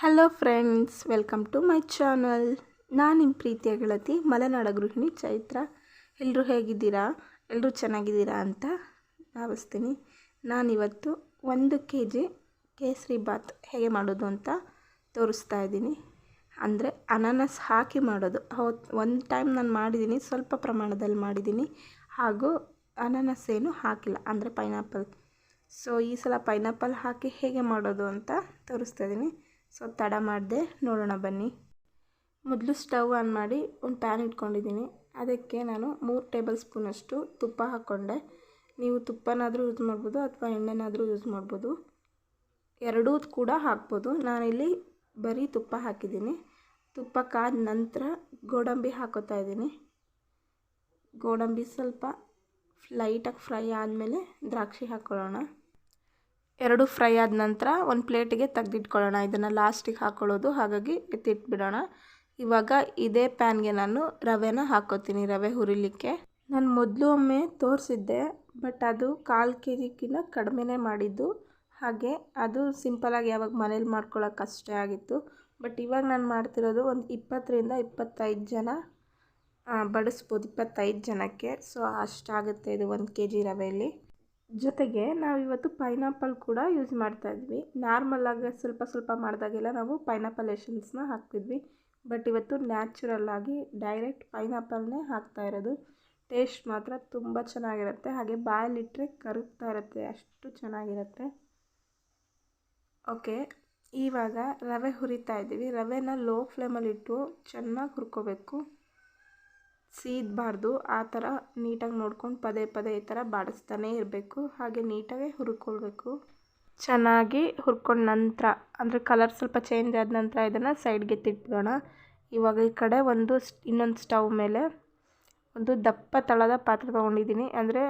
Hello friends, welcome to my channel. ನಾನು ನಿಮ್ಮ ಪ್ರೀತಿಯ ಗೆಳತಿ ಮಲೆನಾಡ ಗೃಹಿಣಿ ಚೈತ್ರ. ಎಲ್ಲರೂ ಹೇಗಿದ್ದೀರಾ? ಎಲ್ಲರೂ ಚೆನ್ನಾಗಿದ್ದೀರಾ ಅಂತ ಭಾವಿಸ್ತೀನಿ. ನಾನಿವತ್ತು 1 kg ಕೇಸರಿಬಾತ್ ಹೇಗೆ ಮಾಡೋದು ಅಂತ ತೋರಿಸ್ತಾ ಇದ್ದೀನಿ. ಅಂದರೆ ಅನಾನಸ್ ಹಾಕಿ ಮಾಡೋದು. ಒಂದು ಟೈಮ್ ನಾನು ಮಾಡಿದ್ದೀನಿ, ಸ್ವಲ್ಪ ಪ್ರಮಾಣದಲ್ಲಿ ಮಾಡಿದ್ದೀನಿ. ಹಾಗೂ ಅನಾನಸ್ ಏನು ಹಾಕಿಲ್ಲ, ಅಂದರೆ ಪೈನಾಪಲ್. ಸೊ ಈ ಸಲ ಪೈನಾಪಲ್ ಹಾಕಿ ಹೇಗೆ ಮಾಡೋದು ಅಂತ ತೋರಿಸ್ತಾ ಇದ್ದೀನಿ. ಸೊ ತಡ ಮಾಡಿದೆ, ನೋಡೋಣ ಬನ್ನಿ. ಮೊದಲು ಸ್ಟವ್ ಆನ್ ಮಾಡಿ ಒಂದು ಪ್ಯಾನ್ ಇಟ್ಕೊಂಡಿದ್ದೀನಿ. ಅದಕ್ಕೆ ನಾನು 3 ಟೇಬಲ್ ಸ್ಪೂನಷ್ಟು ತುಪ್ಪ ಹಾಕ್ಕೊಂಡೆ. ನೀವು ತುಪ್ಪನಾದರೂ ಯೂಸ್ ಮಾಡ್ಬೋದು ಅಥವಾ ಎಣ್ಣೆನಾದರೂ ಯೂಸ್ ಮಾಡ್ಬೋದು, ಎರಡೂ ಕೂಡ ಹಾಕ್ಬೋದು. ನಾನಿಲ್ಲಿ ಬರೀ ತುಪ್ಪ ಹಾಕಿದ್ದೀನಿ. ತುಪ್ಪ ಕಾದ ನಂತರ ಗೋಡಂಬಿ ಹಾಕೋತಾ ಇದ್ದೀನಿ. ಗೋಡಂಬಿ ಸ್ವಲ್ಪ ಲೈಟಾಗಿ ಫ್ರೈ ಆದಮೇಲೆ ದ್ರಾಕ್ಷಿ ಹಾಕ್ಕೊಳ್ಳೋಣ. ಎರಡು ಫ್ರೈ ಆದ ನಂತರ ಒಂದು ಪ್ಲೇಟಿಗೆ ತೆಗೆದಿಟ್ಕೊಳ್ಳೋಣ. ಇದನ್ನು ಲಾಸ್ಟಿಗೆ ಹಾಕ್ಕೊಳ್ಳೋದು, ಹಾಗಾಗಿ ಎತ್ತಿಟ್ಬಿಡೋಣ. ಇವಾಗ ಇದೇ ಪ್ಯಾನ್ಗೆ ನಾನು ರವೆನ ಹಾಕ್ಕೋತೀನಿ, ರವೆ ಹುರಿಲಿಕ್ಕೆ. ನಾನು ಮೊದಲು ಒಮ್ಮೆ ತೋರಿಸಿದ್ದೆ, ಬಟ್ ಅದು 1/4 kgಕ್ಕಿಂತ ಕಡಿಮೆನೇ ಮಾಡಿದ್ದು. ಹಾಗೆ ಅದು ಸಿಂಪಲಾಗಿ ಯಾವಾಗ ಮನೇಲಿ ಮಾಡ್ಕೊಳ್ಳೋಕೆ ಅಷ್ಟೇ ಆಗಿತ್ತು. ಬಟ್ ಇವಾಗ ನಾನು ಮಾಡ್ತಿರೋದು ಒಂದು 20ರಿಂದ 25 ಜನ ಬಡಿಸ್ಬೋದು, 25 ಜನಕ್ಕೆ. ಸೊ ಅಷ್ಟಾಗುತ್ತೆ ಇದು 1 kg ರವೆಯಲ್ಲಿ. ಜೊತೆಗೆ ನಾವಿವತ್ತು ಪೈನಾಪಲ್ ಕೂಡ ಯೂಸ್ ಮಾಡ್ತಾಯಿದ್ವಿ. ನಾರ್ಮಲಾಗಿ ಸ್ವಲ್ಪ ಮಾಡಿದಾಗೆಲ್ಲ ನಾವು ಪೈನಾಪಲ್ ಎಸೆನ್ಸ್ನ ಹಾಕ್ತಿದ್ವಿ. ಬಟ್ ಇವತ್ತು ನ್ಯಾಚುರಲ್ಲಾಗಿ ಡೈರೆಕ್ಟ್ ಪೈನಾಪಲ್ನೇ ಹಾಕ್ತಾ ಇರೋದು. ಟೇಸ್ಟ್ ಮಾತ್ರ ತುಂಬ ಚೆನ್ನಾಗಿರುತ್ತೆ. ಹಾಗೆ ಬಾಯಲ್ಲಿಟ್ಟರೆ ಕರಗ್ತಾ ಇರುತ್ತೆ, ಅಷ್ಟು ಚೆನ್ನಾಗಿರುತ್ತೆ. ಓಕೆ, ಇವಾಗ ರವೆ ಹುರಿತಾ ಇದ್ದೀವಿ. ರವೆನ ಲೋ ಫ್ಲೇಮಲ್ಲಿಟ್ಟು ಚೆನ್ನಾಗಿ ಹುರ್ಕೋಬೇಕು, ಸೀದಬಾರ್ದು. ಆ ಥರ ನೀಟಾಗಿ ನೋಡ್ಕೊಂಡು ಪದೇ ಪದೇ ಈ ಥರ ಬಾಡಿಸ್ತಾನೇ ಇರಬೇಕು. ಹಾಗೆ ನೀಟಾಗಿ ಹುರ್ಕೊಳ್ಬೇಕು. ಚೆನ್ನಾಗಿ ಹುರ್ಕೊಂಡ ನಂತರ, ಅಂದರೆ ಕಲರ್ ಸ್ವಲ್ಪ ಚೇಂಜ್ ಆದ ನಂತರ ಇದನ್ನು ಸೈಡ್ಗೆ ತಿಟ್ಬಿಡೋಣ. ಇವಾಗ ಈ ಕಡೆ ಇನ್ನೊಂದು ಸ್ಟವ್ ಮೇಲೆ ಒಂದು ದಪ್ಪ ತಳದ ಪಾತ್ರೆ ತೊಗೊಂಡಿದ್ದೀನಿ. ಅಂದರೆ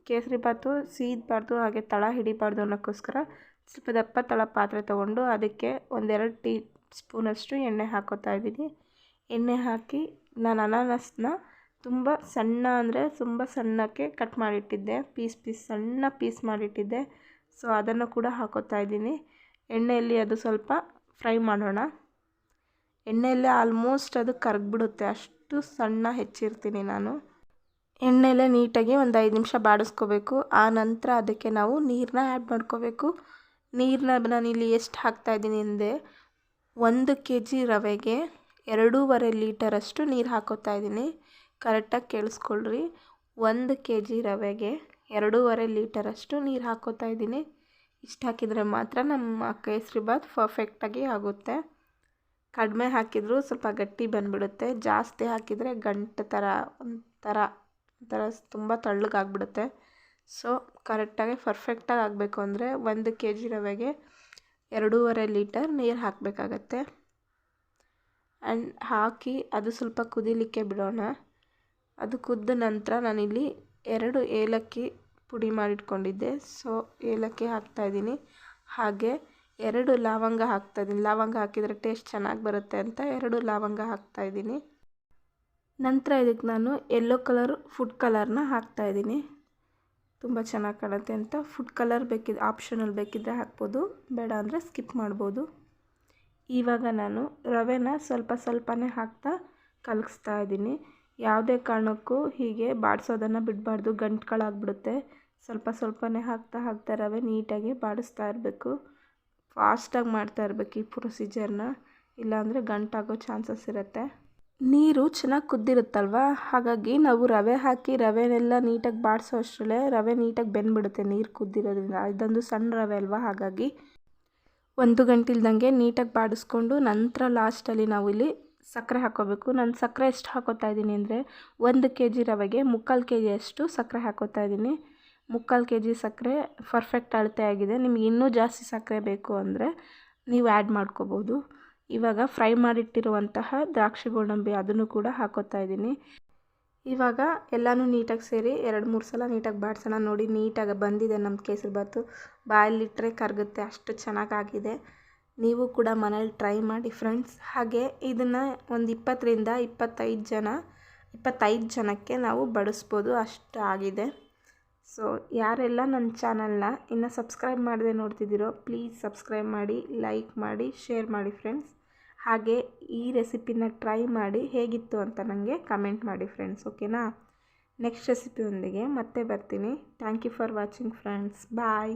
ಕೇಸರಿಬಾತು ಸೀದಬಾರ್ದು, ಹಾಗೆ ತಳ ಹಿಡಿಬಾರ್ದು ಅನ್ನೋಕ್ಕೋಸ್ಕರ ಸ್ವಲ್ಪ ದಪ್ಪ ತಳ ಪಾತ್ರೆ ತೊಗೊಂಡು ಅದಕ್ಕೆ 1-2 ಟೀ ಸ್ಪೂನಷ್ಟು ಎಣ್ಣೆ ಹಾಕೋತಾ ಇದ್ದೀನಿ. ಎಣ್ಣೆ ಹಾಕಿ ನಾನು ಅನಾನಸ್ನ ತುಂಬ ಸಣ್ಣ, ಅಂದರೆ ತುಂಬ ಸಣ್ಣಕ್ಕೆ ಕಟ್ ಮಾಡಿಟ್ಟಿದ್ದೆ, ಸಣ್ಣ ಪೀಸ್ ಮಾಡಿಟ್ಟಿದ್ದೆ. ಸೊ ಅದನ್ನು ಕೂಡ ಹಾಕೋತಾ ಇದ್ದೀನಿ. ಎಣ್ಣೆಯಲ್ಲಿ ಅದು ಸ್ವಲ್ಪ ಫ್ರೈ ಮಾಡೋಣ. ಎಣ್ಣೆಯಲ್ಲೇ ಆಲ್ಮೋಸ್ಟ್ ಅದು ಕರಗಿಬಿಡುತ್ತೆ, ಅಷ್ಟು ಸಣ್ಣ ಹೆಚ್ಚಿರ್ತೀನಿ ನಾನು. ಎಣ್ಣೆಯಲ್ಲೇ ನೀಟಾಗಿ ಒಂದು 5 ನಿಮಿಷ ಬಾಡಿಸ್ಕೋಬೇಕು. ಆ ನಂತರ ಅದಕ್ಕೆ ನಾವು ನೀರನ್ನ ಆ್ಯಡ್ ಮಾಡ್ಕೋಬೇಕು. ನೀರನ್ನ ನಾನಿಲ್ಲಿ ಎಷ್ಟು ಹಾಕ್ತಾಯಿದ್ದೀನಿ ಅಂದರೆ 1 kg ರವೆಗೆ 2.5 ಲೀಟರಷ್ಟು ನೀರು ಹಾಕೋತಾ ಇದ್ದೀನಿ. ಕರೆಕ್ಟಾಗಿ ಕೇಳಿಸ್ಕೊಳ್ರಿ, 1 kg ರವೆಗೆ 2.5 ಲೀಟರಷ್ಟು ನೀರು ಹಾಕೋತಾ ಇದ್ದೀನಿ. ಇಷ್ಟು ಹಾಕಿದರೆ ಮಾತ್ರ ನಮ್ಮ ಕೇಸರಿಬಾತ್ ಪರ್ಫೆಕ್ಟಾಗಿ ಆಗುತ್ತೆ. ಕಡಿಮೆ ಹಾಕಿದರೂ ಸ್ವಲ್ಪ ಗಟ್ಟಿ ಬಂದುಬಿಡುತ್ತೆ, ಜಾಸ್ತಿ ಹಾಕಿದರೆ ಗಂಟು ಥರ ಒಂಥರ ತುಂಬ ತಳ್ಳಗಾಗ್ಬಿಡುತ್ತೆ. ಸೊ ಕರೆಕ್ಟಾಗಿ ಪರ್ಫೆಕ್ಟಾಗಿ ಆಗಬೇಕು ಅಂದರೆ 1 kg ರವೆಗೆ 2.5 ಲೀಟರ್ ನೀರು ಹಾಕಬೇಕಾಗತ್ತೆ. ಆ್ಯಂಡ್ ಹಾಕಿ ಅದು ಸ್ವಲ್ಪ ಕುದಿಲಿಕ್ಕೆ ಬಿಡೋಣ. ಅದು ಕುದ್ದ ನಂತರ ನಾನಿಲ್ಲಿ 2 ಏಲಕ್ಕಿ ಪುಡಿ ಮಾಡಿಟ್ಕೊಂಡಿದ್ದೆ. ಸೊ ಏಲಕ್ಕಿ ಹಾಕ್ತಾಯಿದ್ದೀನಿ. ಹಾಗೆ 2 ಲವಂಗ ಹಾಕ್ತಾಯಿದ್ದೀನಿ. ಲವಂಗ ಹಾಕಿದರೆ ಟೇಸ್ಟ್ ಚೆನ್ನಾಗಿ ಬರುತ್ತೆ ಅಂತ 2 ಲವಂಗ ಹಾಕ್ತಾಯಿದ್ದೀನಿ. ನಂತರ ಇದಕ್ಕೆ ನಾನು ಯೆಲ್ಲೋ ಕಲರ್ ಫುಡ್ ಕಲರ್ನ ಹಾಕ್ತಾಯಿದ್ದೀನಿ. ತುಂಬ ಚೆನ್ನಾಗಿ ಕಾಣುತ್ತೆ ಅಂತ. ಫುಡ್ ಕಲರ್ ಬೇಕಿದ್ರೆ ಆಪ್ಷನಲ್, ಬೇಕಿದ್ದರೆ ಹಾಕ್ಬೋದು, ಬೇಡ ಅಂದರೆ ಸ್ಕಿಪ್ ಮಾಡ್ಬೋದು. ಇವಾಗ ನಾನು ರವೆನ ಸ್ವಲ್ಪನೇ ಹಾಕ್ತಾ ಕಲಗಿಸ್ತಾ ಇದ್ದೀನಿ. ಯಾವುದೇ ಕಾರಣಕ್ಕೂ ಹೀಗೆ ಬಾಡಿಸೋದನ್ನು ಬಿಡಬಾರ್ದು, ಗಂಟುಗಳಾಗ್ಬಿಡುತ್ತೆ. ಸ್ವಲ್ಪನೇ ಹಾಕ್ತಾ ರವೆ ನೀಟಾಗಿ ಬಾಡಿಸ್ತಾ ಇರಬೇಕು. ಫಾಸ್ಟಾಗಿ ಮಾಡ್ತಾ ಇರಬೇಕು ಈ ಪ್ರೊಸೀಜರ್ನ, ಇಲ್ಲಾಂದರೆ ಗಂಟಾಗೋ ಚಾನ್ಸಸ್ ಇರುತ್ತೆ. ನೀರು ಚೆನ್ನಾಗಿ ಕುದ್ದಿರುತ್ತಲ್ವ, ಹಾಗಾಗಿ ನಾವು ರವೆ ಹಾಕಿ ರವೆನೆಲ್ಲ ನೀಟಾಗಿ ಬಾಡಿಸೋ ಅಷ್ಟರಲ್ಲೇ ರವೆ ನೀಟಾಗಿ ಬೆಂದ್ಬಿಡುತ್ತೆ ನೀರು ಕುದ್ದಿರೋದ್ರಿಂದ. ಇದೊಂದು ಸಣ್ಣ ರವೆ ಅಲ್ವಾ, ಹಾಗಾಗಿ 1 ಗಂಟೆ ಇಲ್ದಂಗೆ ನೀಟಾಗಿ ಬಾಡಿಸ್ಕೊಂಡು ನಂತರ ಲಾಸ್ಟಲ್ಲಿ ನಾವು ಇಲ್ಲಿ ಸಕ್ಕರೆ ಹಾಕ್ಕೋಬೇಕು. ನಾನು ಸಕ್ಕರೆ ಎಷ್ಟು ಹಾಕೋತಾ ಇದ್ದೀನಿ ಅಂದರೆ 1 kg ರವೆಗೆ 3/4 kg ಅಷ್ಟು ಸಕ್ಕರೆ ಹಾಕೋತಾ ಇದ್ದೀನಿ. 3/4 kg ಸಕ್ಕರೆ ಪರ್ಫೆಕ್ಟ್ ಅಳತೆ ಆಗಿದೆ. ನಿಮ್ಗೆ ಇನ್ನೂ ಜಾಸ್ತಿ ಸಕ್ಕರೆ ಬೇಕು ಅಂದರೆ ನೀವು ಆ್ಯಡ್ ಮಾಡ್ಕೋಬೋದು. ಇವಾಗ ಫ್ರೈ ಮಾಡಿಟ್ಟಿರುವಂತಹ ದ್ರಾಕ್ಷಿ ಗೋಡಂಬಿ ಅದನ್ನು ಕೂಡ ಹಾಕೋತಾ ಇದ್ದೀನಿ. ಇವಾಗ ಎಲ್ಲನೂ ನೀಟಾಗಿ ಸೇರಿ 2-3 ಸಲ ನೀಟಾಗಿ ಬಾಡಿಸೋಣ. ನೋಡಿ ನೀಟಾಗಿ ಬಂದಿದೆ ನಮ್ಮ ಕೇಸರಿಬಾತು. ಬಾಯಲ್ಲಿಟ್ಟರೆ ಕರಗುತ್ತೆ, ಅಷ್ಟು ಚೆನ್ನಾಗಾಗಿದೆ. ನೀವು ಕೂಡ ಮನೇಲಿ ಟ್ರೈ ಮಾಡಿ ಫ್ರೆಂಡ್ಸ್. ಹಾಗೆ ಇದನ್ನು ಒಂದು 20ರಿಂದ 25 ಜನಕ್ಕೆ ನಾವು ಬಡಿಸ್ಬೋದು, ಅಷ್ಟು ಆಗಿದೆ. ಸೊ ಯಾರೆಲ್ಲ ನನ್ನ ಚಾನಲ್ನ ಇನ್ನೂ ಸಬ್ಸ್ಕ್ರೈಬ್ ಮಾಡದೆ ನೋಡ್ತಿದ್ದೀರೋ ಪ್ಲೀಸ್ ಸಬ್ಸ್ಕ್ರೈಬ್ ಮಾಡಿ, ಲೈಕ್ ಮಾಡಿ, ಶೇರ್ ಮಾಡಿ ಫ್ರೆಂಡ್ಸ್. ಹಾಗೆ ಈ ರೆಸಿಪಿನ ಟ್ರೈ ಮಾಡಿ ಹೇಗಿತ್ತು ಅಂತ ನನಗೆ ಕಮೆಂಟ್ ಮಾಡಿ ಫ್ರೆಂಡ್ಸ್. ಓಕೆನಾ? ನೆಕ್ಸ್ಟ್ ರೆಸಿಪಿಯೊಂದಿಗೆ ಮತ್ತೆ ಬರ್ತೀನಿ. Thank you for watching friends. Bye.